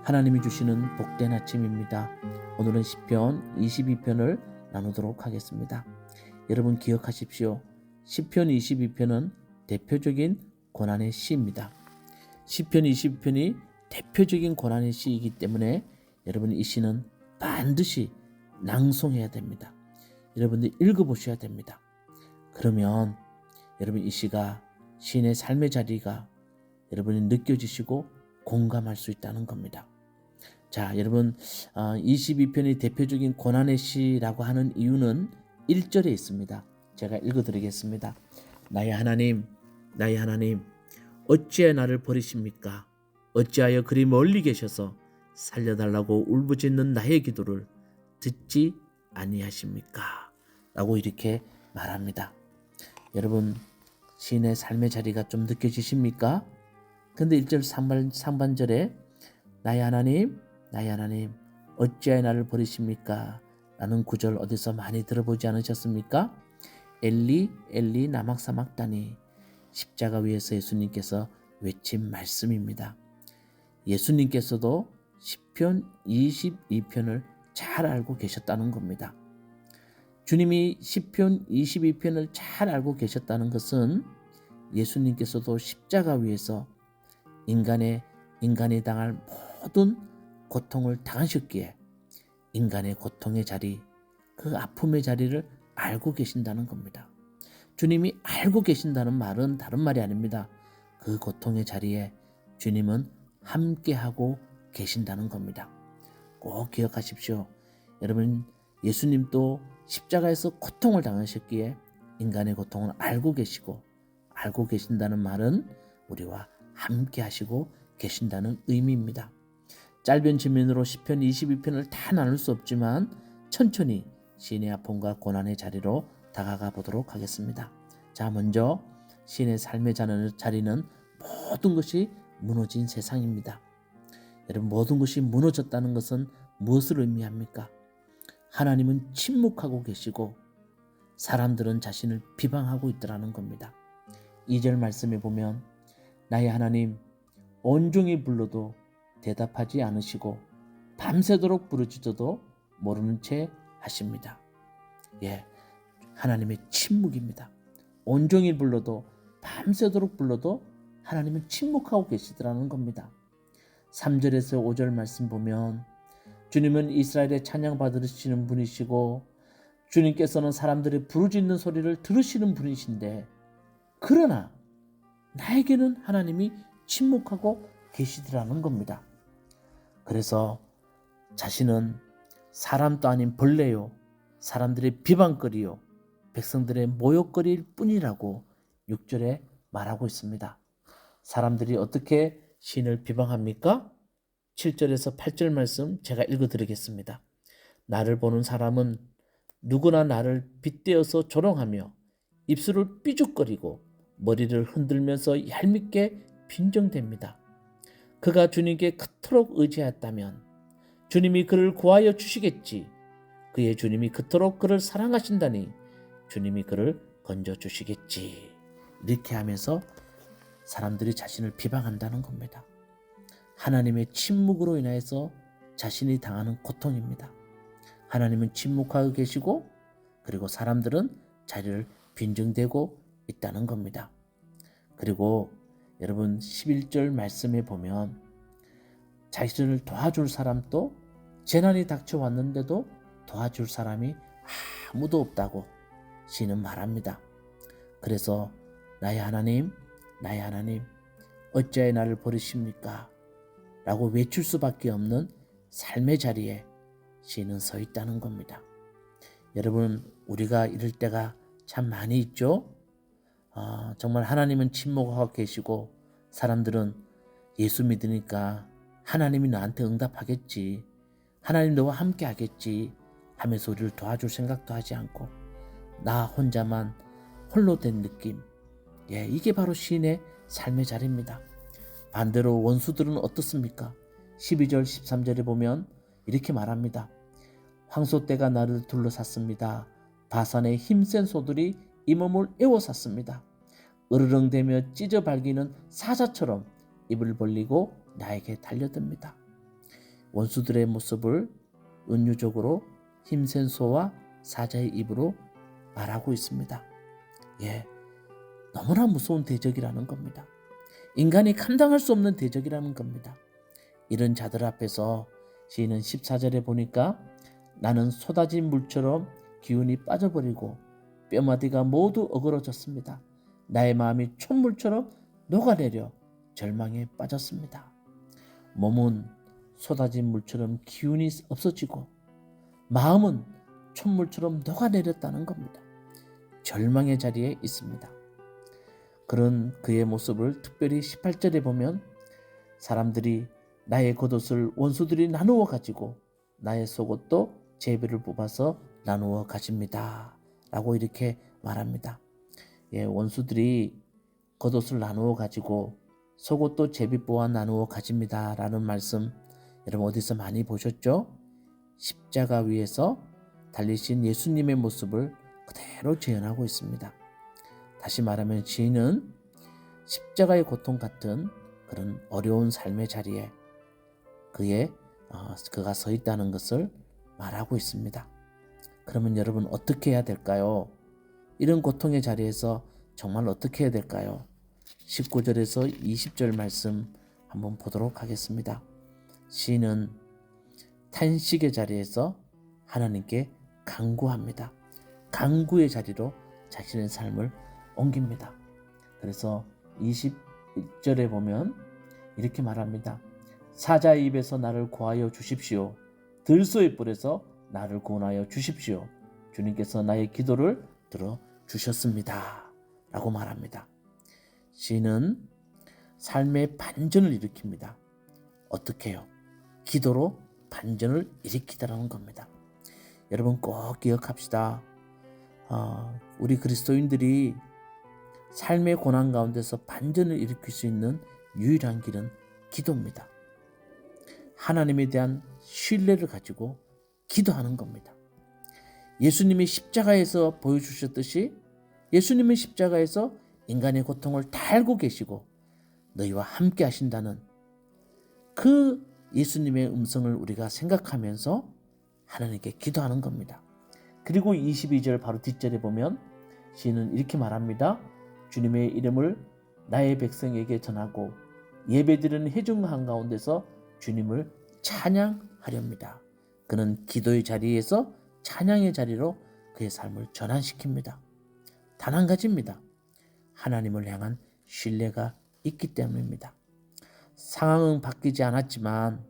하나님이 주시는 복된 아침입니다. 오늘은 시편 22편을 나누도록 하겠습니다. 여러분 기억하십시오. 시편 22편은 대표적인 고난의 시입니다. 시편 22편이 대표적인 고난의 시이기 때문에 여러분 이 시는 반드시 낭송해야 됩니다. 여러분들 읽어보셔야 됩니다. 그러면 여러분 이 시가 시인의 삶의 자리가 여러분이 느껴지시고 공감할 수 있다는 겁니다. 자, 여러분 22편이 대표적인 고난의 시라고 하는 이유는 1절에 있습니다. 제가 읽어드리겠습니다. 나의 하나님, 나의 하나님, 어찌하여 나를 버리십니까? 어찌하여 그리 멀리 계셔서 살려달라고 울부짖는 나의 기도를 듣지 아니하십니까? 라고 이렇게 말합니다. 여러분 시인의 삶의 자리가 좀 느껴지십니까? 근데 1절 상반절에 나의 하나님, 나의 하나님, 어찌하여 나를 버리십니까? 라는 구절 어디서 많이 들어보지 않으셨습니까? 엘리 엘리 나막 사막다니, 십자가 위에서 예수님께서 외친 말씀입니다. 예수님께서도 시편 22편을 잘 알고 계셨다는 겁니다. 주님이 시편 22편을 잘 알고 계셨다는 것은 예수님께서도 십자가 위에서 인간이 당할 모든 고통을 당하셨기에 인간의 고통의 자리, 그 아픔의 자리를 알고 계신다는 겁니다. 주님이 알고 계신다는 말은 다른 말이 아닙니다. 그 고통의 자리에 주님은 함께하고 계신다는 겁니다. 꼭 기억하십시오. 여러분 예수님도 십자가에서 고통을 당하셨기에 인간의 고통을 알고 계시고, 알고 계신다는 말은 우리와 함께 하시고 계신다는 의미입니다. 짧은 질문으로 시편 22편을 다 나눌 수 없지만 천천히 시인의 아픔과 고난의 자리로 다가가 보도록 하겠습니다. 자, 먼저 시인의 삶의 자리는 모든 것이 무너진 세상입니다. 여러분 모든 것이 무너졌다는 것은 무엇을 의미합니까? 하나님은 침묵하고 계시고 사람들은 자신을 비방하고 있더라는 겁니다. 2절 말씀에 보면 나의 하나님, 온종일 불러도 대답하지 않으시고 밤새도록 부르짖어도 모르는 채 하십니다. 하나님의 침묵입니다. 온종일 불러도 밤새도록 불러도 하나님은 침묵하고 계시더라는 겁니다. 3절에서 5절 말씀 보면 주님은 이스라엘의 찬양 받으시는 분이시고 주님께서는 사람들의 부르짖는 소리를 들으시는 분이신데, 그러나 나에게는 하나님이 침묵하고 계시더라는 겁니다. 그래서 자신은 사람도 아닌 벌레요, 사람들의 비방거리요, 백성들의 모욕거리일 뿐이라고 6절에 말하고 있습니다. 사람들이 어떻게 시인을 비방합니까? 7절에서 8절 말씀 제가 읽어드리겠습니다. 나를 보는 사람은 누구나 나를 빗대어서 조롱하며 입술을 삐죽거리고 머리를 흔들면서 얄밉게 빈정댑니다. 그가 주님께 그토록 의지하였다면 주님이 그를 구하여 주시겠지. 그의 주님이 그토록 그를 사랑하신다니 주님이 그를 건져주시겠지. 이렇게 하면서 사람들이 자신을 비방한다는 겁니다. 하나님의 침묵으로 인해서 자신이 당하는 고통입니다. 하나님은 침묵하고 계시고 그리고 사람들은 자리를 빈정대고 있다는 겁니다. 그리고 여러분 11절 말씀에 보면 자신을 도와줄 사람도 재난이 닥쳐왔는데도 도와줄 사람이 아무도 없다고 시인은 말합니다. 그래서 나의 하나님, 나의 하나님, 어찌하여 나를 버리십니까? 라고 외칠 수밖에 없는 삶의 자리에 시인은 서 있다는 겁니다. 여러분 우리가 이럴 때가 참 많이 있죠. 정말 하나님은 침묵하고 계시고 사람들은 예수 믿으니까 하나님이 나한테 응답하겠지, 하나님 너와 함께 하겠지 하면서 우리를 도와줄 생각도 하지 않고 나 혼자만 홀로 된 느낌, 이게 바로 시인의 삶의 자리입니다. 반대로 원수들은 어떻습니까? 12절 13절에 보면 이렇게 말합니다. 황소떼가 나를 둘러쌌습니다. 바산의 힘센 소들이 이 몸을 에워쌌습니다. 으르렁대며 찢어 발기는 사자처럼 입을 벌리고 나에게 달려듭니다. 원수들의 모습을 은유적으로 힘센 소와 사자의 입으로 말하고 있습니다. 너무나 무서운 대적이라는 겁니다. 인간이 감당할 수 없는 대적이라는 겁니다. 이런 자들 앞에서 시인은 14절에 보니까 나는 쏟아진 물처럼 기운이 빠져버리고 뼈마디가 모두 어그러졌습니다. 나의 마음이 촛물처럼 녹아내려 절망에 빠졌습니다. 몸은 쏟아진 물처럼 기운이 없어지고 마음은 촛물처럼 녹아내렸다는 겁니다. 절망의 자리에 있습니다. 그런 그의 모습을 특별히 18절에 보면 사람들이 나의 겉옷을 원수들이 나누어 가지고 나의 속옷도 제비를 뽑아서 나누어 가집니다. 라고 이렇게 말합니다. 원수들이 겉옷을 나누어 가지고 속옷도 제비 뽑아 나누어 가집니다. 라는 말씀 여러분 어디서 많이 보셨죠? 십자가 위에서 달리신 예수님의 모습을 그대로 재현하고 있습니다. 다시 말하면 시인은 십자가의 고통 같은 그런 어려운 삶의 자리에 그가 서 있다는 것을 말하고 있습니다. 그러면 여러분 어떻게 해야 될까요? 이런 고통의 자리에서 정말 어떻게 해야 될까요? 19절에서 20절 말씀 한번 보도록 하겠습니다. 시인은 탄식의 자리에서 하나님께 간구합니다. 간구의 자리로 자신의 삶을 옮깁니다. 그래서 21절에 보면 이렇게 말합니다. 사자의 입에서 나를 구하여 주십시오. 들소의 뿔에서 나를 구원하여 주십시오. 주님께서 나의 기도를 들어주셨습니다. 라고 말합니다. 시인은 삶의 반전을 일으킵니다. 어떻게 해요? 기도로 반전을 일으키다라는 겁니다. 여러분 꼭 기억합시다. 우리 그리스도인들이 삶의 고난 가운데서 반전을 일으킬 수 있는 유일한 길은 기도입니다. 하나님에 대한 신뢰를 가지고 기도하는 겁니다. 예수님이 십자가에서 보여주셨듯이 예수님은 십자가에서 인간의 고통을 다 알고 계시고 너희와 함께 하신다는 그 예수님의 음성을 우리가 생각하면서 하나님께 기도하는 겁니다. 그리고 22절 바로 뒷절에 보면 시인은 이렇게 말합니다. 주님의 이름을 나의 백성에게 전하고 예배드리는 회중 한가운데서 주님을 찬양하렵니다. 그는 기도의 자리에서 찬양의 자리로 그의 삶을 전환시킵니다. 단 한 가지입니다. 하나님을 향한 신뢰가 있기 때문입니다. 상황은 바뀌지 않았지만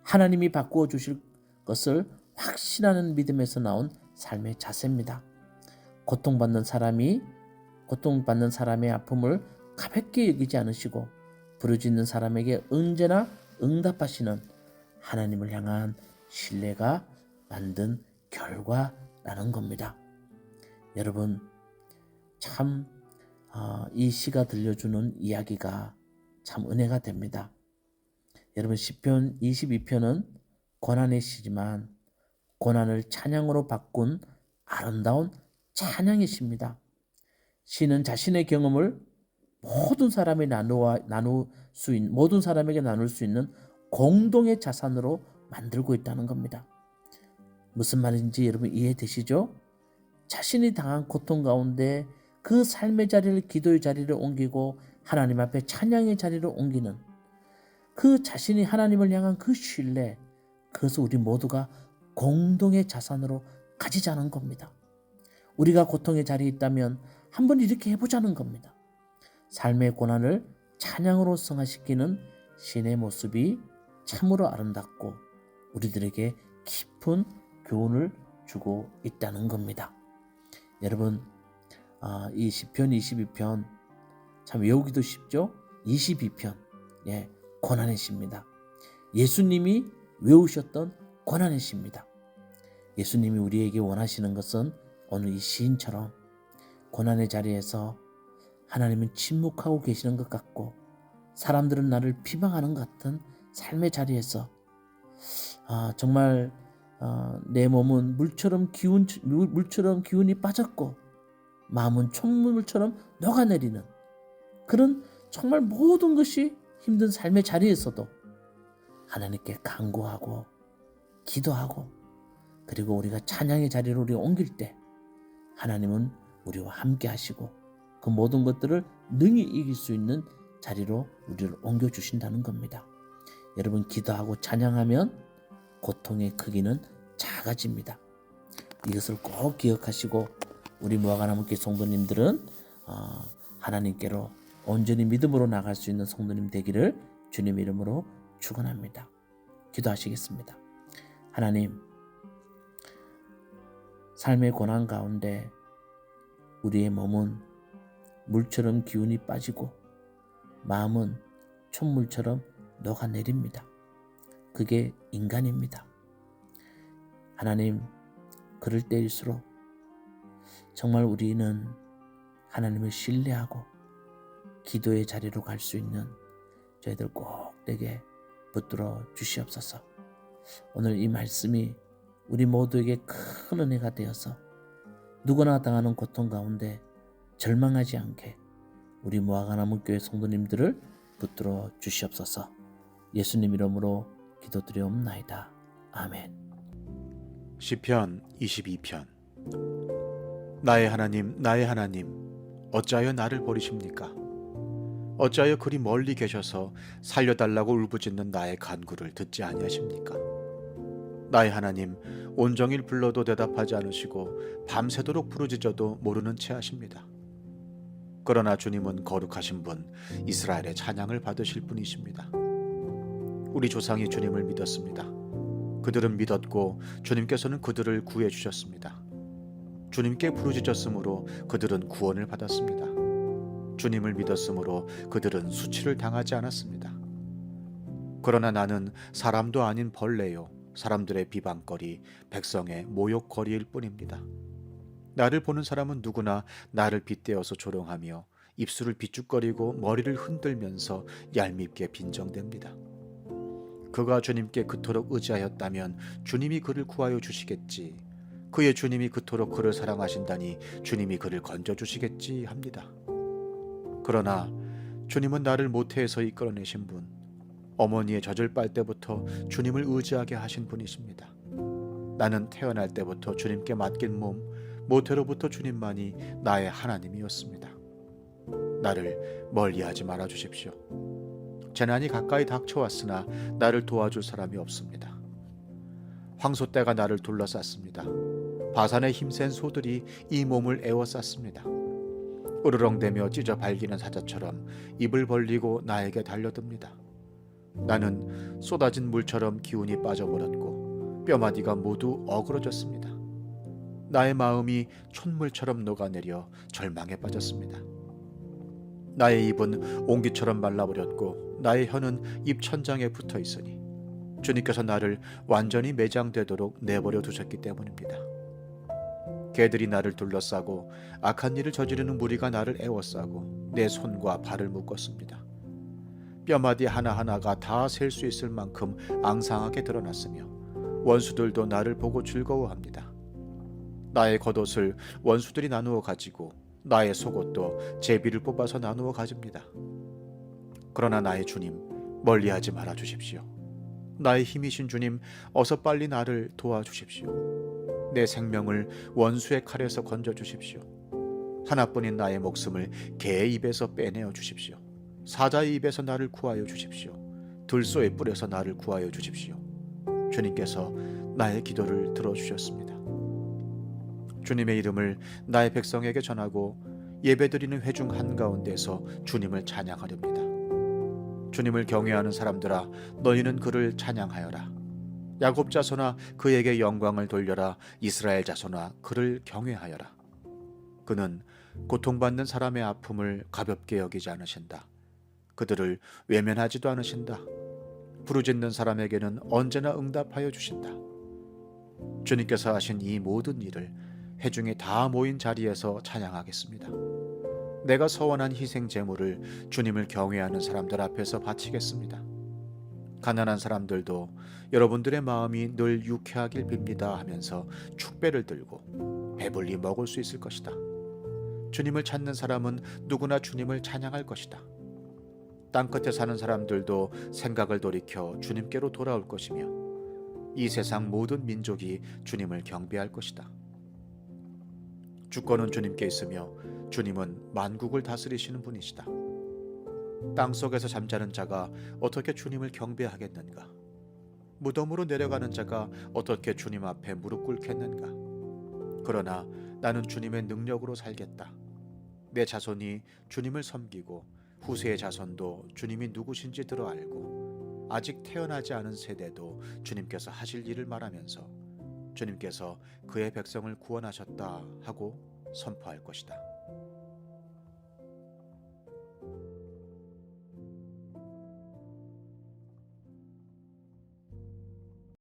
하나님이 바꾸어 주실 것을 확신하는 믿음에서 나온 삶의 자세입니다. 고통받는 사람의 아픔을 가볍게 여기지 않으시고 부르짖는 사람에게 언제나 응답하시는 하나님을 향한 신뢰가 만든 결과라는 겁니다. 여러분 참 이 시가 들려주는 이야기가 참 은혜가 됩니다. 여러분 시편 22편은 고난의 시지만 고난을 찬양으로 바꾼 아름다운 찬양의 시입니다. 시는 자신의 경험을 모든 사람에게 나눌 수 있는 공동의 자산으로 만들고 있다는 겁니다. 무슨 말인지 여러분 이해되시죠? 자신이 당한 고통 가운데 그 삶의 자리를 기도의 자리를 옮기고 하나님 앞에 찬양의 자리를 옮기는 그 자신이 하나님을 향한 그 신뢰, 그것을 우리 모두가 공동의 자산으로 가지자는 겁니다. 우리가 고통의 자리에 있다면 한번 이렇게 해보자는 겁니다. 삶의 고난을 찬양으로 승화시키는 신의 모습이 참으로 아름답고 우리들에게 깊은 교훈을 주고 있다는 겁니다. 여러분 이 시편 22편 참 외우기도 쉽죠? 22편 고난의 시입니다. 예수님이 외우셨던 고난의 시입니다. 예수님이 우리에게 원하시는 것은 오늘 이 시인처럼 고난의 자리에서 하나님은 침묵하고 계시는 것 같고 사람들은 나를 비방하는 것 같은 삶의 자리에서 정말 내 몸은 물처럼 기운이 빠졌고 마음은 촛물처럼 녹아내리는 그런 정말 모든 것이 힘든 삶의 자리에서도 하나님께 간구하고 기도하고, 그리고 우리가 찬양의 자리로 우리 옮길 때 하나님은 우리와 함께 하시고 그 모든 것들을 능히 이길 수 있는 자리로 우리를 옮겨주신다는 겁니다. 여러분, 기도하고 찬양하면 고통의 크기는 작아집니다. 이것을 꼭 기억하시고 우리 무화과나무교회 성도님들은 하나님께로 온전히 믿음으로 나갈 수 있는 성도님 되기를 주님 이름으로 축원합니다. 기도하시겠습니다. 하나님, 삶의 고난 가운데 우리의 몸은 물처럼 기운이 빠지고 마음은 촛물처럼 녹아내립니다. 그게 인간입니다. 하나님, 그럴 때일수록 정말 우리는 하나님을 신뢰하고 기도의 자리로 갈 수 있는 저희들 꼭 되게 붙들어 주시옵소서. 오늘 이 말씀이 우리 모두에게 큰 은혜가 되어서 누구나 당하는 고통 가운데 절망하지 않게 우리 무화과나무교회 성도님들을 붙들어 주시옵소서. 예수님 이름으로 기도드리옵나이다. 아멘. 시편 22편. 나의 하나님, 나의 하나님, 어찌하여 나를 버리십니까? 어찌하여 그리 멀리 계셔서 살려달라고 울부짖는 나의 간구를 듣지 아니하십니까? 나의 하나님, 온종일 불러도 대답하지 않으시고 밤새도록 부르짖어도 모르는 채 하십니다. 그러나 주님은 거룩하신 분, 이스라엘의 찬양을 받으실 분이십니다. 우리 조상이 주님을 믿었습니다. 그들은 믿었고 주님께서는 그들을 구해 주셨습니다. 주님께 부르짖었으므로 그들은 구원을 받았습니다. 주님을 믿었으므로 그들은 수치를 당하지 않았습니다. 그러나 나는 사람도 아닌 벌레요, 사람들의 비방거리, 백성의 모욕거리일 뿐입니다. 나를 보는 사람은 누구나 나를 빗대어서 조롱하며 입술을 비죽거리고 머리를 흔들면서 얄밉게 빈정댑니다. 그가 주님께 그토록 의지하였다면 주님이 그를 구하여 주시겠지. 그의 주님이 그토록 그를 사랑하신다니 주님이 그를 건져주시겠지 합니다. 그러나 주님은 나를 모태에서 이끌어내신 분, 어머니의 젖을 빨 때부터 주님을 의지하게 하신 분이십니다. 나는 태어날 때부터 주님께 맡긴 몸, 모태로부터 주님만이 나의 하나님이었습니다. 나를 멀리하지 말아 주십시오. 재난이 가까이 닥쳐왔으나 나를 도와줄 사람이 없습니다. 황소떼가 나를 둘러쌌습니다. 바산의 힘센 소들이 이 몸을 에워쌌습니다. 으르렁대며 찢어 발기는 사자처럼 입을 벌리고 나에게 달려듭니다. 나는 쏟아진 물처럼 기운이 빠져버렸고 뼈마디가 모두 어그러졌습니다. 나의 마음이 촛물처럼 녹아내려 절망에 빠졌습니다. 나의 입은 옹기처럼 말라버렸고 나의 혀는 입 천장에 붙어 있으니 주님께서 나를 완전히 매장되도록 내버려 두셨기 때문입니다. 개들이 나를 둘러싸고 악한 일을 저지르는 무리가 나를 에워싸고 내 손과 발을 묶었습니다. 뼈마디 하나하나가 다 셀 수 있을 만큼 앙상하게 드러났으며 원수들도 나를 보고 즐거워합니다. 나의 겉옷을 원수들이 나누어 가지고 나의 속옷도 제비를 뽑아서 나누어 가집니다. 그러나 나의 주님, 멀리하지 말아 주십시오. 나의 힘이신 주님, 어서 빨리 나를 도와주십시오. 내 생명을 원수의 칼에서 건져주십시오. 하나뿐인 나의 목숨을 개의 입에서 빼내어 주십시오. 사자의 입에서 나를 구하여 주십시오. 들소의 뿔에서 나를 구하여 주십시오. 주님께서 나의 기도를 들어주셨습니다. 주님의 이름을 나의 백성에게 전하고 예배드리는 회중 한가운데서 주님을 찬양하렵니다. 주님을 경외하는 사람들아, 너희는 그를 찬양하여라. 야곱 자손아, 그에게 영광을 돌려라. 이스라엘 자손아, 그를 경외하여라. 그는 고통받는 사람의 아픔을 가볍게 여기지 않으신다. 그들을 외면하지도 않으신다. 부르짖는 사람에게는 언제나 응답하여 주신다. 주님께서 하신 이 모든 일을 회중이 다 모인 자리에서 찬양하겠습니다. 내가 서원한 희생 제물을 주님을 경외하는 사람들 앞에서 바치겠습니다. 가난한 사람들도 여러분들의 마음이 늘 유쾌하길 빕니다 하면서 축배를 들고 배불리 먹을 수 있을 것이다. 주님을 찾는 사람은 누구나 주님을 찬양할 것이다. 땅끝에 사는 사람들도 생각을 돌이켜 주님께로 돌아올 것이며 이 세상 모든 민족이 주님을 경배할 것이다. 주권은 주님께 있으며 주님은 만국을 다스리시는 분이시다. 땅속에서 잠자는 자가 어떻게 주님을 경배하겠는가? 무덤으로 내려가는 자가 어떻게 주님 앞에 무릎 꿇겠는가? 그러나 나는 주님의 능력으로 살겠다. 내 자손이 주님을 섬기고 후세의 자손도 주님이 누구신지 들어 알고 아직 태어나지 않은 세대도 주님께서 하실 일을 말하면서 주님께서 그의 백성을 구원하셨다 하고 선포할 것이다.